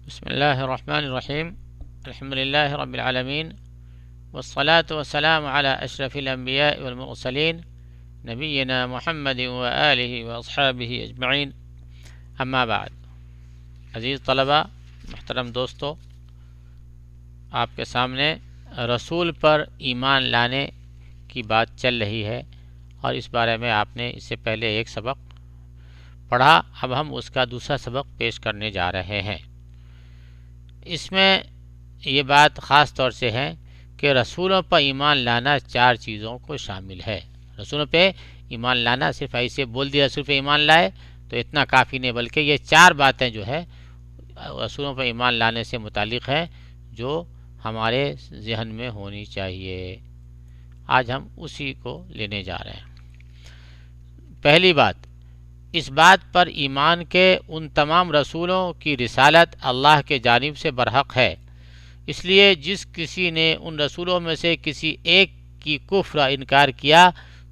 بسم الله الرحمن الرحيم. الحمد لله رب العالمين، والصلاة والسلام على أشرف الأنبياء والمرسلين نبينا محمد وآله وأصحابه أجمعين، اما بعد. عزیز طلبہ، محترم دوستو، آپ کے سامنے رسول پر ایمان لانے کی بات چل رہی ہے، اور اس بارے میں آپ نے اس سے پہلے ایک سبق پڑھا. اب ہم اس کا دوسرا سبق پیش کرنے جا رہے ہیں. اس میں یہ بات خاص طور سے ہے کہ رسولوں پر ایمان لانا 4 چیزوں کو شامل ہے. رسولوں پہ ایمان لانا صرف ایسے بول دیا رسول پہ ایمان لائے تو اتنا کافی نہیں، بلکہ یہ 4 باتیں جو ہے رسولوں پر ایمان لانے سے متعلق ہے جو ہمارے ذہن میں ہونی چاہیے. آج ہم اسی کو لینے جا رہے ہیں. پہلی بات، اس بات پر ایمان کے ان تمام رسولوں کی رسالت اللہ کے جانب سے برحق ہے. اس لیے جس کسی نے ان رسولوں میں سے کسی ایک کی کفر انکار کیا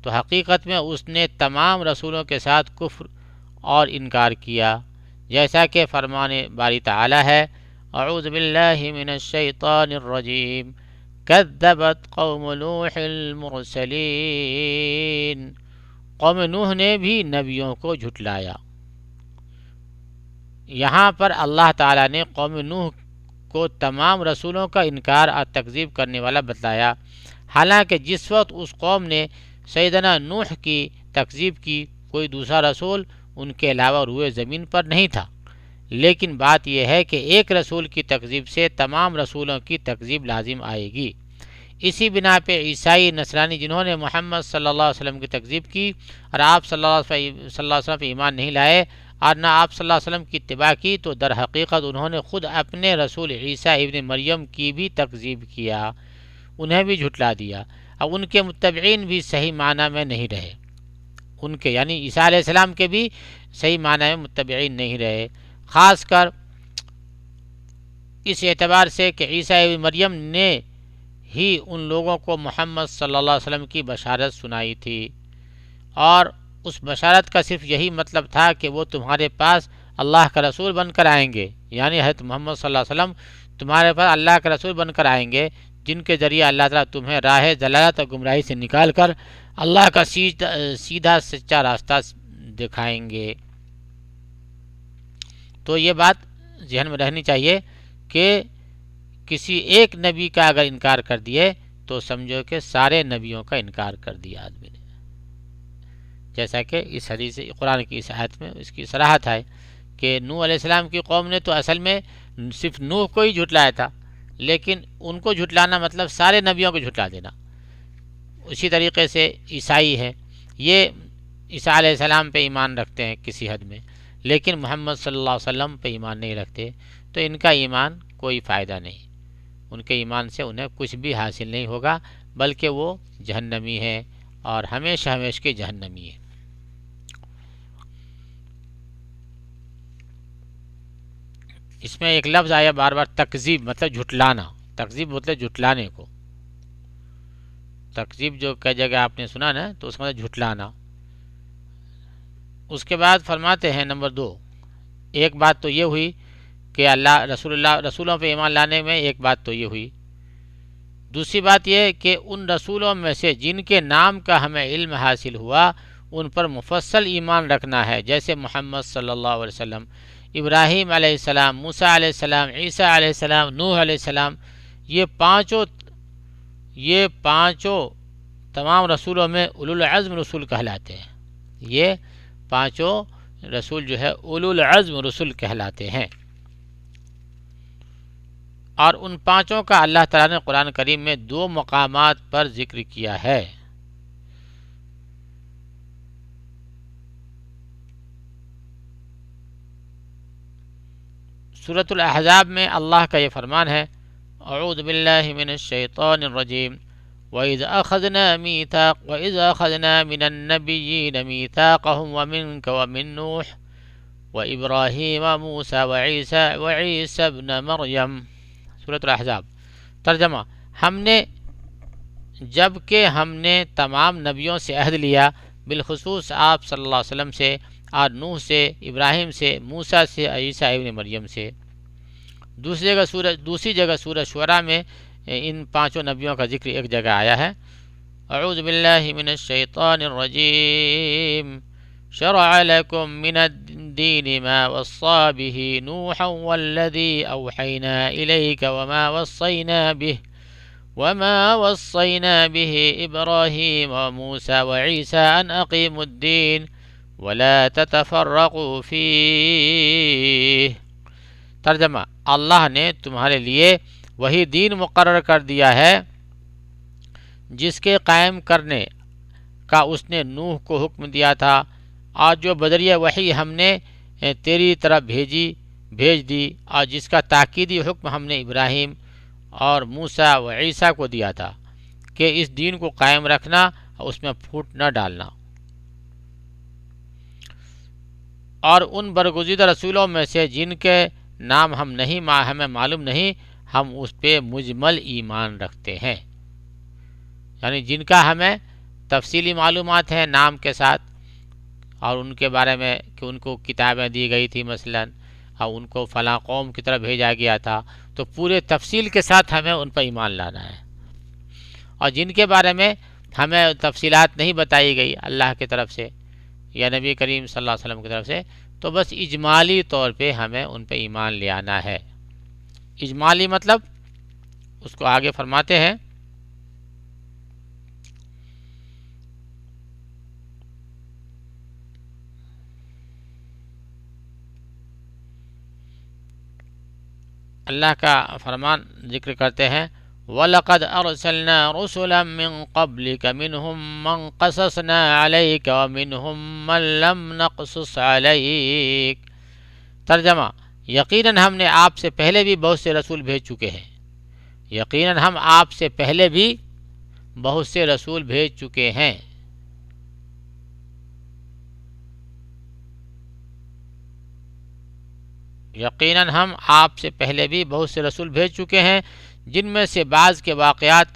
تو حقیقت میں اس نے تمام رسولوں کے ساتھ کفر اور انکار کیا، جیسا کہ فرمان باری تعالی ہے: اعوذ باللہ من الشیطان الرجیم، کذبت قوم نوح المرسلین. قوم نوح نے بھی نبیوں کو جھٹلایا. یہاں پر اللہ تعالیٰ نے قوم نوح کو تمام رسولوں کا انکار اور تکذیب کرنے والا بتلایا، حالانکہ جس وقت اس قوم نے سیدنا نوح کی تکذیب کی کوئی دوسرا رسول ان کے علاوہ روئے زمین پر نہیں تھا. لیکن بات یہ ہے کہ ایک رسول کی تکذیب سے تمام رسولوں کی تکذیب لازم آئے گی. اسی بنا پہ عیسائی نصرانی جنہوں نے محمد صلی اللہ علیہ وسلم کی تکذیب کی اور آپ صلی اللہ علیہ وسلم پہ ایمان نہیں لائے اور نہ آپ صلی اللہ علیہ وسلم کی اتباع کی، تو در حقیقت انہوں نے خود اپنے رسول عیسیٰ ابن مریم کی بھی تکذیب کیا، انہیں بھی جھٹلا دیا. اب ان کے متبعین بھی صحیح معنی میں نہیں رہے، ان کے یعنی عیسیٰ علیہ السلام کے بھی صحیح معنی میں متبعین نہیں رہے، خاص کر اس اعتبار سے کہ عیسیٰ ابن مریم نے ہی ان لوگوں کو محمد صلی اللہ علیہ وسلم کی بشارت سنائی تھی، اور اس بشارت کا صرف یہی مطلب تھا کہ وہ تمہارے پاس اللہ کا رسول بن کر آئیں گے، یعنی حضرت محمد صلی اللہ علیہ وسلم تمہارے پاس اللہ کا رسول بن کر آئیں گے، جن کے ذریعے اللہ تعالیٰ تمہیں راہ ضلالت اور گمراہی سے نکال کر اللہ کا سیدھا سچا راستہ دکھائیں گے. تو یہ بات ذہن میں رہنی چاہیے کہ کسی ایک نبی کا اگر انکار کر دیے تو سمجھو کہ سارے نبیوں کا انکار کر دیا آدمی نے، جیسا کہ اس حدیث قرآن کی اس آیت میں اس کی صراحت ہے کہ نوح علیہ السلام کی قوم نے تو اصل میں صرف نوح کو ہی جھٹلایا تھا، لیکن ان کو جھٹلانا مطلب سارے نبیوں کو جھٹلا دینا. اسی طریقے سے عیسائی ہے، یہ عیسیٰ علیہ السلام پہ ایمان رکھتے ہیں کسی حد میں، لیکن محمد صلی اللہ علیہ وسلم پہ ایمان نہیں رکھتے، تو ان کا ایمان کوئی فائدہ نہیں، ان کے ایمان سے انہیں کچھ بھی حاصل نہیں ہوگا، بلکہ وہ جہنمی ہے اور ہمیشہ ہمیشہ کے جہنمی ہے. اس میں ایک لفظ آیا بار بار، تکذیب مطلب جھٹلانا. تکذیب مطلب جھٹلانے کو. تکذیب جو کئی جگہ آپ نے سنا نا تو اس کا مطلب جھٹلانا. اس کے بعد فرماتے ہیں نمبر 2، ایک بات تو یہ ہوئی کہ رسولوں پہ ایمان لانے میں ایک بات تو یہ ہوئی. دوسری بات یہ کہ ان رسولوں میں سے جن کے نام کا ہمیں علم حاصل ہوا ان پر مفصل ایمان رکھنا ہے، جیسے محمد صلی اللہ علیہ وسلم، ابراہیم علیہ السلام، موسیٰ علیہ السلام، عیسیٰ علیہ السلام، نوح علیہ السلام. یہ پانچوں تمام رسولوں میں اولو العزم رسول کہلاتے ہیں. یہ پانچوں رسول جو ہے اولو العزم رسول کہلاتے ہیں، اور ان پانچوں کا اللہ تعالیٰ نے قرآن کریم میں 2 مقامات پر ذکر کیا ہے. سورۃ الاحزاب میں اللہ کا یہ فرمان ہے: اعوذ باللہ من الشیطان الرجیم، وَإِذْ أَخَذْنَا مِنَ النَّبِيِّينَ مِيثَاقَهُمْ وَمِنْكَ وَمِن نُوحٍ وَإِبْرَاهِيمَ وَمُوسَىٰ وَعِيسَىٰ ابْنَ مَرْيَمَ. سورۃ الاحزاب. ترجمہ: جب کہ ہم نے تمام نبیوں سے عہد لیا، بالخصوص آپ صلی اللہ علیہ وسلم سے اور نوح سے، ابراہیم سے، موسیٰ سے، عیسیٰ ابن مریم سے. دوسری جگہ سورہ شعراء میں ان پانچوں نبیوں کا ذکر ایک جگہ آیا ہے۔ اعوذ باللہ من الشیطان الرجیم، شرع لكم من الدين ما وصى به نوحا والذي أوحينا إليك وما وصينا به إبراهيم وموسى وعيسى أن أقيموا الدين ولا تتفرقوا فيه۔ ترجمہ، اللہ نے تمہارے لیے وہی دین مقرر کر دیا ہے جس کے قائم کرنے کا اس نے نوح کو حکم دیا تھا، اور جو بذریعہ وحی ہم نے تیری طرف بھیج دی، اور جس کا تاکیدی حکم ہم نے ابراہیم اور موسیٰ و عیسیٰ کو دیا تھا کہ اس دین کو قائم رکھنا اور اس میں پھوٹ نہ ڈالنا۔ اور ان برگزیدہ رسولوں میں سے جن کے نام ہمیں معلوم نہیں، ہم اس پہ مجمل ایمان رکھتے ہیں، یعنی جن کا ہمیں تفصیلی معلومات ہیں نام کے ساتھ، اور ان کے بارے میں کہ ان کو کتابیں دی گئی تھی مثلاً، اور ان کو فلاں قوم کی طرف بھیجا گیا تھا، تو پورے تفصیل کے ساتھ ہمیں ان پر ایمان لانا ہے۔ اور جن کے بارے میں ہمیں تفصیلات نہیں بتائی گئی اللہ کی طرف سے یا نبی کریم صلی اللہ علیہ وسلم کی طرف سے، تو بس اجمالی طور پہ ہمیں ان پہ ایمان لے آنا ہے۔ اجمالی مطلب اس کو آگے فرماتے ہیں، اللہ کا فرمان ذکر کرتے ہیں، وَلَقَدْ أَرْسَلْنَا رُسُلًا مِّن قَبْلِكَ مِنْهُمْ مَنْ قَصَصْنَا عَلَيْكَ وَمِنْهُمْ مَنْ لَمْ نَقْصُصْ عَلَيْكَ۔ ترجمہ، یقیناً ہم نے آپ سے پہلے بھی بہت سے رسول بھیج چکے ہیں، یقیناً ہم آپ سے پہلے بھی بہت سے رسول بھیج چکے ہیں، یقیناً ہم آپ سے پہلے بھی بہت سے رسول بھیج چکے ہیں، جن میں سے بعض کے واقعات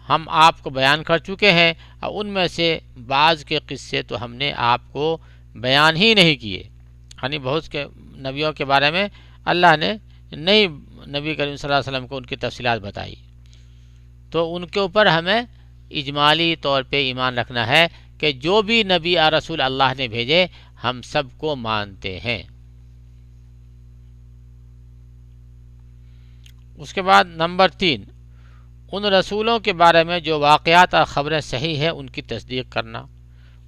ہم آپ کو بیان کر چکے ہیں، اور ان میں سے بعض کے قصے تو ہم نے آپ کو بیان ہی نہیں کیے، یعنی بہت کے نبیوں کے بارے میں اللہ نے نہیں نبی کریم صلی اللہ علیہ وسلم کو ان کی تفصیلات بتائی، تو ان کے اوپر ہمیں اجمالی طور پہ ایمان رکھنا ہے کہ جو بھی نبی اور رسول اللہ نے بھیجے ہم سب کو مانتے ہیں۔ اس کے بعد نمبر 3، ان رسولوں کے بارے میں جو واقعات اور خبریں صحیح ہیں ان کی تصدیق کرنا،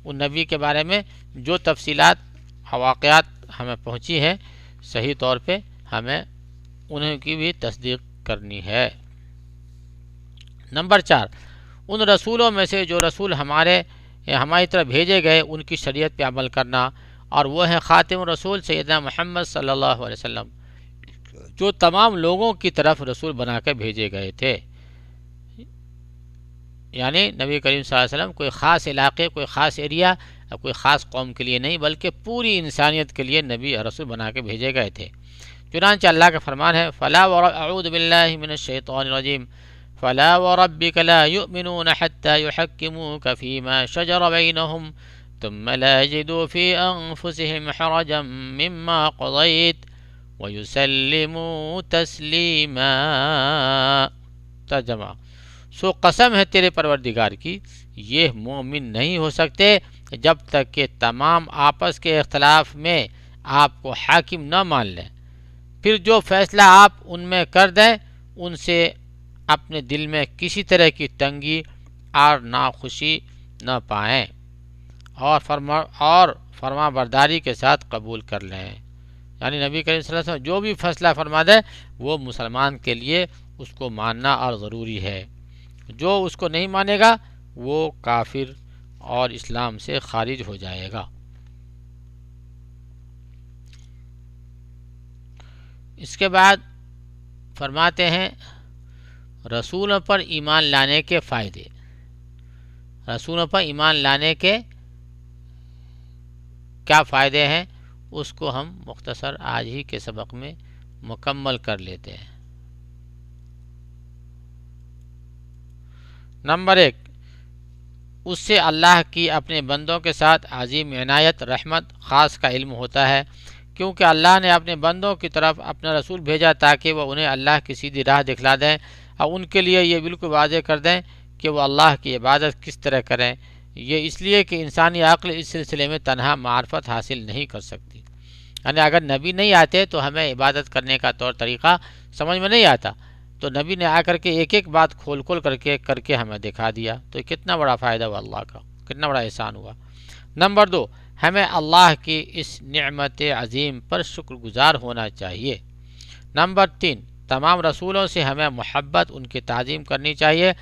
ان نبی کے بارے میں جو تفصیلات اور واقعات ہمیں پہنچی ہیں صحیح طور پہ ہمیں انہیں کی بھی تصدیق کرنی ہے۔ نمبر 4، ان رسولوں میں سے جو رسول ہماری طرف بھیجے گئے ان کی شریعت پہ عمل کرنا، اور وہ ہیں خاتم الرسول سیدنا محمد صلی اللہ علیہ وسلم، جو تمام لوگوں کی طرف رسول بنا کے بھیجے گئے تھے، یعنی نبی کریم صلی اللہ علیہ وسلم کوئی خاص علاقے، کوئی خاص ایریا، کوئی خاص قوم کے لیے نہیں، بلکہ پوری انسانیت کے لیے نبی اور رسول بنا کے بھیجے گئے تھے۔ چنانچہ اللہ کا فرمان ہے، اعوذ باللہ من الشیطان الرجیم، فلا وربک لا یؤمنون حتی یحکموک فیما شجر بینہم ثم لا یجدوا فی انفسہم حرجا مما قضیت وَيُسَلِّمُوا تَسْلِيمًا۔ ترجمہ، سو قسم ہے تیرے پروردگار کی، یہ مومن نہیں ہو سکتے جب تک کہ تمام آپس کے اختلاف میں آپ کو حاکم نہ مان لیں، پھر جو فیصلہ آپ ان میں کر دیں ان سے اپنے دل میں کسی طرح کی تنگی اور ناخوشی نہ پائیں، اور فرما برداری کے ساتھ قبول کر لیں، یعنی نبی کریم صلی اللہ علیہ وسلم جو بھی فیصلہ فرما دے وہ مسلمان کے لیے اس کو ماننا اور ضروری ہے، جو اس کو نہیں مانے گا وہ کافر اور اسلام سے خارج ہو جائے گا۔ اس کے بعد فرماتے ہیں رسولوں پر ایمان لانے کے فائدے۔ رسولوں پر ایمان لانے کے کیا فائدے ہیں اس کو ہم مختصر آج ہی کے سبق میں مکمل کر لیتے ہیں۔ نمبر 1، اس سے اللہ کی اپنے بندوں کے ساتھ عظیم عنایت، رحمت، خاص کا علم ہوتا ہے کیونکہ اللہ نے اپنے بندوں کی طرف اپنا رسول بھیجا تاکہ وہ انہیں اللہ کی سیدھی راہ دکھلا دیں اور ان کے لیے یہ بالکل واضح کر دیں کہ وہ اللہ کی عبادت کس طرح کریں۔ یہ اس لیے کہ انسانی عقل اس سلسلے میں تنہا معرفت حاصل نہیں کر سکتی، یعنی اگر نبی نہیں آتے تو ہمیں عبادت کرنے کا طور طریقہ سمجھ میں نہیں آتا، تو نبی نے آ کر کے ایک ایک بات کھول کھول کر کے ہمیں دکھا دیا، تو یہ کتنا بڑا فائدہ ہوا اللہ کا، کتنا بڑا احسان ہوا۔ نمبر 2، ہمیں اللہ کی اس نعمت عظیم پر شکر گزار ہونا چاہیے۔ نمبر 3، تمام رسولوں سے ہمیں محبت، ان کی تعظیم کرنی چاہیے،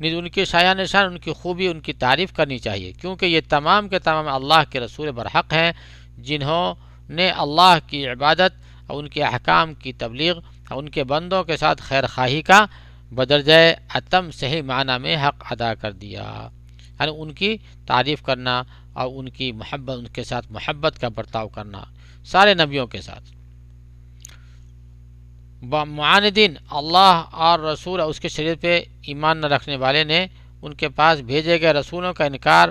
نیز ان کی شایان نشان، ان کی خوبی، ان کی تعریف کرنی چاہیے، کیونکہ یہ تمام کے تمام اللہ کے رسول برحق ہیں جنہوں نے اللہ کی عبادت اور ان کے احکام کی تبلیغ اور ان کے بندوں کے ساتھ خیر خواہی کا بدرجہ اتم صحیح معنی میں حق ادا کر دیا، یعنی ان کی تعریف کرنا اور ان کی محبت، ان کے ساتھ محبت کا برتاؤ کرنا، سارے نبیوں کے ساتھ۔ معاندین، اللہ اور رسول اور اس کے شریعت پہ ایمان نہ رکھنے والے نے ان کے پاس بھیجے گئے رسولوں کا انکار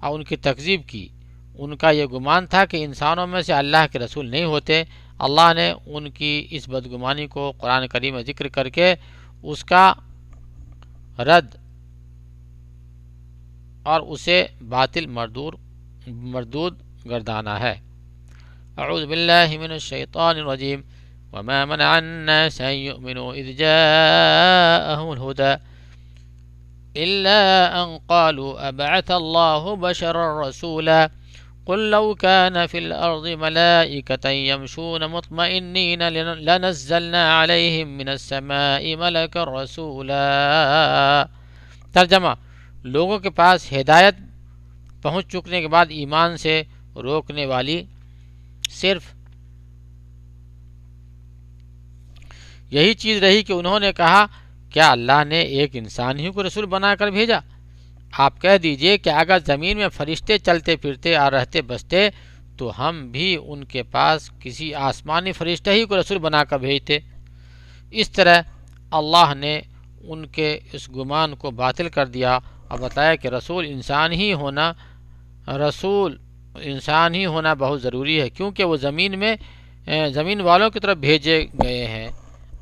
اور ان کی تکذیب کی۔ ان کا یہ گمان تھا کہ انسانوں میں سے اللہ کے رسول نہیں ہوتے۔ اللہ نے ان کی اس بدگمانی کو قرآن کریم میں ذکر کر کے اس کا رد اور اسے باطل مردود گردانا ہے۔ اعوذ باللہ من الشیطان الرجیم وما منع الناس ان يؤمنوا اذ جاءهم الهدى الا ان قالوا ابعث الله بشرا رسولا قل لو كان في الارض ملائكة يمشون مطمئنين لنزلنا عليهم من السماء ملكا رسولا۔ ترجمہ، لوگوں کے پاس ہدایت پہنچ چکنے کے بعد ایمان سے روکنے والی صرف یہی چیز رہی کہ انہوں نے کہا کیا اللہ نے ایک انسان ہی کو رسول بنا کر بھیجا؟ آپ کہہ دیجئے کہ اگر زمین میں فرشتے چلتے پھرتے اور رہتے بستے تو ہم بھی ان کے پاس کسی آسمانی فرشتے ہی کو رسول بنا کر بھیجتے۔ اس طرح اللہ نے ان کے اس گمان کو باطل کر دیا اور بتایا کہ رسول انسان ہی ہونا بہت ضروری ہے، کیونکہ وہ زمین والوں کی طرف بھیجے گئے ہیں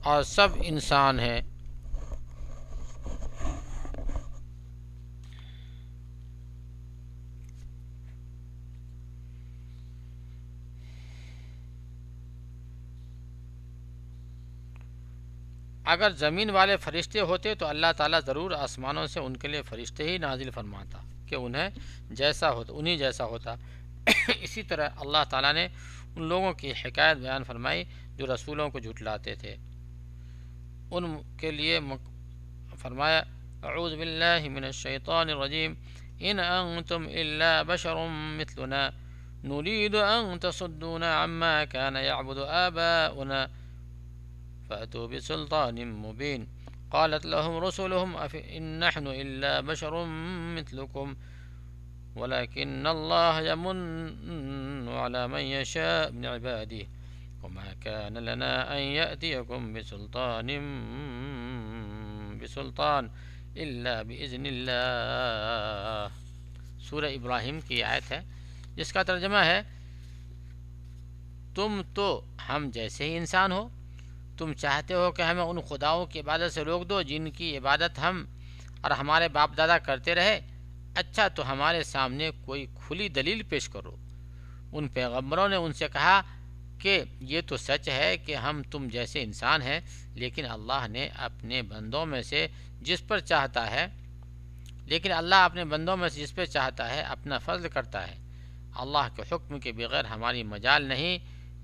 اور سب انسان ہیں۔ اگر زمین والے فرشتے ہوتے تو اللہ تعالیٰ ضرور آسمانوں سے ان کے لیے فرشتے ہی نازل فرماتا کہ انہیں جیسا ہوتا۔ اسی طرح اللہ تعالیٰ نے ان لوگوں کی حکایت بیان فرمائی جو رسولوں کو جھٹلاتے تھے۔ ان کے لیے فرمایا اعوذ باللہ من الشیطان الرجیم ان انتم الا بشر مثلنا نريد ان تصدونا عما كان يعبد آباؤنا فأتوا بسلطان مبين قالت لهم رسلهم إن نحن إلا بشر مثلكم ولكن الله يمن على من يشاء من عباده وما كان لنا أن يأتيكم بسلطان إلا بإذن الله۔ سورہ ابراہیم کی آیت ہے جس کا ترجمہ ہے تم تو ہم جیسے ہی انسان ہو، تم چاہتے ہو کہ ہمیں ان خداؤں کی عبادت سے روک دو جن کی عبادت ہم اور ہمارے باپ دادا کرتے رہے؟ اچھا تو ہمارے سامنے کوئی کھلی دلیل پیش کرو۔ ان پیغمبروں نے ان سے کہا کہ یہ تو سچ ہے کہ ہم تم جیسے انسان ہیں، لیکن اللہ اپنے بندوں میں سے جس پر چاہتا ہے اپنا فضل کرتا ہے۔ اللہ کے حکم کے بغیر ہماری مجال نہیں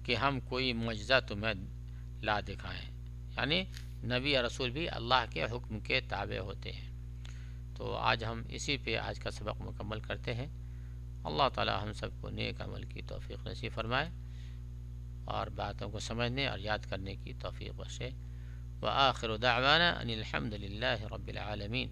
کہ ہم کوئی معجزہ تمہیں لا دکھائیں، یعنی نبی اور رسول بھی اللہ کے حکم کے تابع ہوتے ہیں۔ تو آج ہم اسی پہ آج کا سبق مکمل کرتے ہیں۔ اللہ تعالی ہم سب کو نیک عمل کی توفیق نصیب فرمائے اور باتوں کو سمجھنے اور یاد کرنے کی توفیق بخشے۔ وآخر دعوانا ان الحمد للہ رب العالمین۔